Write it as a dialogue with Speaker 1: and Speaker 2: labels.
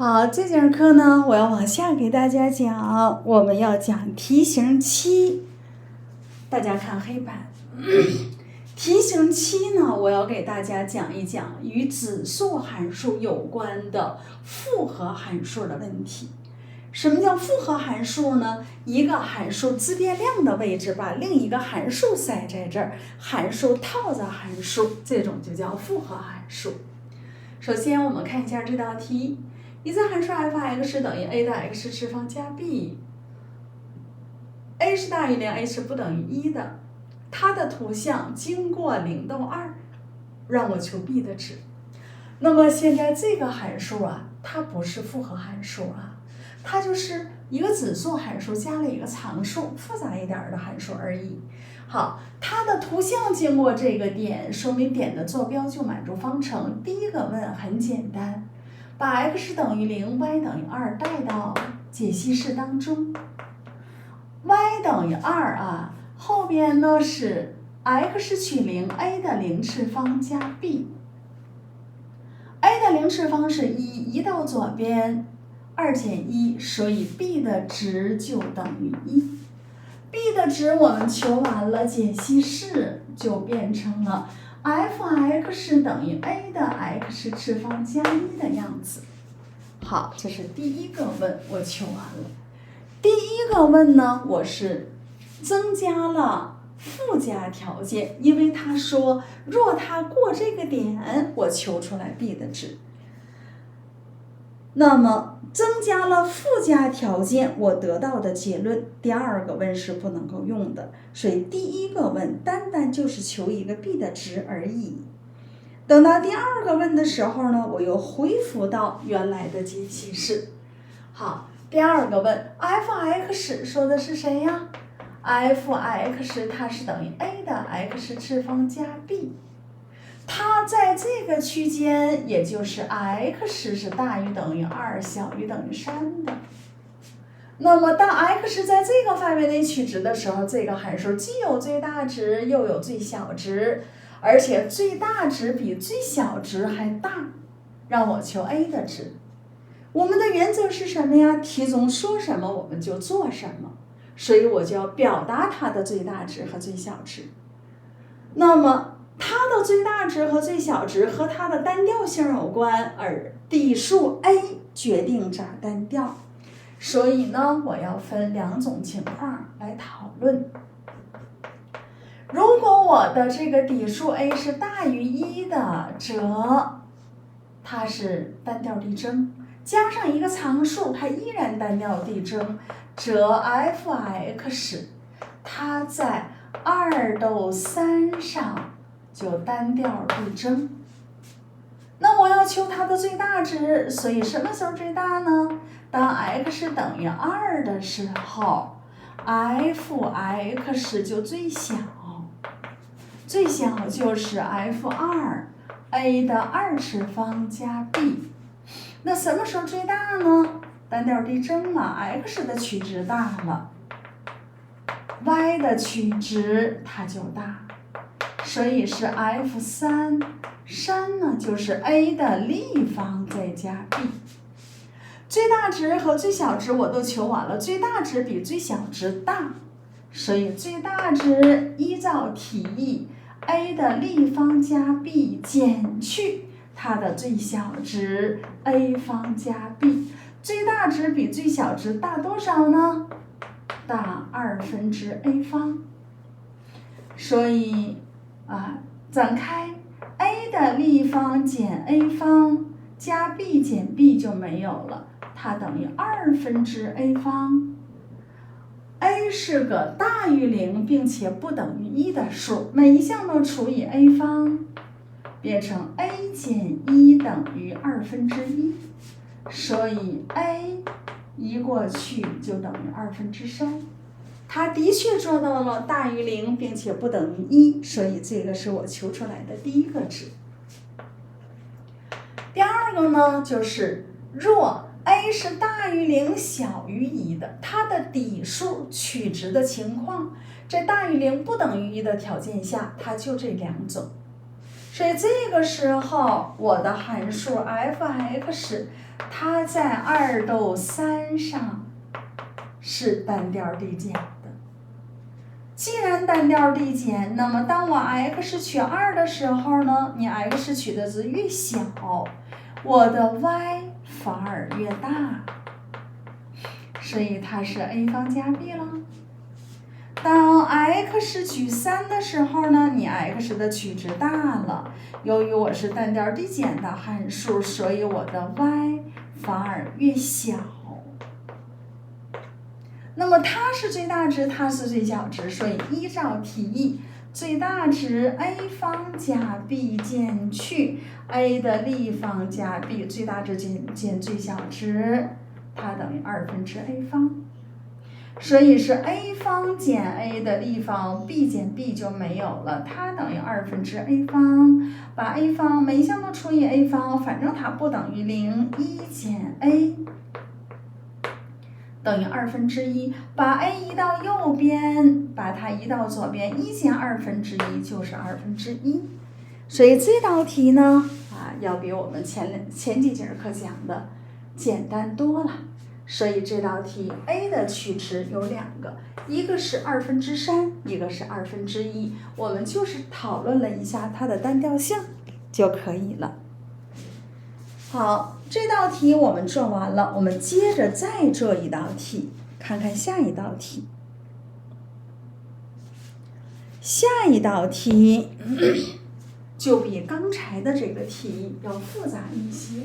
Speaker 1: 好，这节课呢，我要往下给大家讲，我们要讲题型7。大家看黑板，题型7呢，我要给大家讲一讲与指数函数有关的复合函数的问题。什么叫复合函数呢？一个函数自变量的位置把另一个函数塞在这儿，函数套着函数，这种就叫复合函数。首先我们看一下这道题，一次函数 f(x) 等于 a 的 x 次方加 b，a 是大于0 a 是不等于1的，它的图像经过0到2，让我求 b 的值。那么现在这个函数啊，它不是复合函数啊，它就是一个指数函数加了一个常数，复杂一点的函数而已。好，它的图像经过这个点，说明点的坐标就满足方程。第一个问很简单，把 x 等于0 y 等于2带到解析式当中， y 等于2啊，后边呢是 x 取0 a 的0次方加 b， a 的0次方是1，移到左边2减1，所以 b 的值就等于1。b 的值我们求完了，解析式就变成了 f(x) 等于 a 的 x 次方加1的样子。好，这是第一个问，我求完了。第一个问呢，我是增加了附加条件，因为他说若它过这个点，我求出来 b 的值。那么增加了附加条件，我得到的结论，第二个问是不能够用的，所以第一个问单单就是求一个 b 的值而已。等到第二个问的时候呢，我又恢复到原来的解析式。好，第二个问 f(x) 说的是谁呀？ f(x) 它是等于 a 的 x 次方加 b，它在这个区间，也就是 x 是大于等于2，小于等于3的。那么当 x 在这个范围内取值的时候，这个函数既有最大值又有最小值，而且最大值比最小值还大，让我求 a 的值。我们的原则是什么呀？题中说什么我们就做什么，所以我就要表达它的最大值和最小值。那么它的最大值和最小值和它的单调性有关，而底数 a 决定咋单调。所以呢，我要分2种情况来讨论。如果我的这个底数 a 是大于1的，则它是单调递增，加上一个常数，它依然单调递增，则 f(x) 它在2到3上就单调递增。那我要求它的最大值，所以什么时候最大呢？当 x 等于2的时候 f(x) 就最小，最小就是 f2 a 的2次方加 b。 那什么时候最大呢？单调递增了， x 的取值大了， y 的取值它就大，所以是 f3， 3呢就是 a 的立方再加 b。 最大值和最小值我都求完了，最大值比最小值大，所以最大值依照题意 a 的立方加 b 减去它的最小值 a 方加 b， 最大值比最小值大多少呢？大2/a 方。所以展开 a 的立方减 a 方加 b 减 b 就没有了，它等于2/a 方。a 是个大于0并且不等于1的数，每一项都除以 a 方，变成 a 减1等于1/2，所以 a 移过去就等于3/2。它的确做到了大于0并且不等于1，所以这个是我求出来的第一个值。第二个呢，就是若 a 是大于0小于1的，它的底数取值的情况，在大于0不等于1的条件下，它就这2种。所以这个时候我的函数 f(x) 它在2逗3上是单调递减的。既然单调递减，那么当我 x 取2的时候呢，你 x 取的值越小，我的 y 反而越大，所以它是 a 方加 b 了。当 x 取3的时候呢，你 x 的取值大了，由于我是单调递减的函数，所以我的 y 反而越小。那么它是最大值，它是最小值，所以依照题意，最大值 a 方加 b 减去 a 的立方加 b 最大值减最小值，它等于2/a 方。所以是 a 方减 a 的立方 b 减 b 就没有了，它等于2/a 方。把 a 方每一项都除以 a 方，反正它不等于0， 1减 a等于1/2，把 a 移到右边，把它移到左边，1减1/2就是1/2。所以这道题呢，要比我们前几节课讲的简单多了。所以这道题 a 的取值有2个，一个是3/2，一个是1/2。我们就是讨论了一下它的单调性就可以了。好，这道题我们做完了，我们接着再做一道题，看看下一道题。下一道题就比刚才的这个题要复杂一些。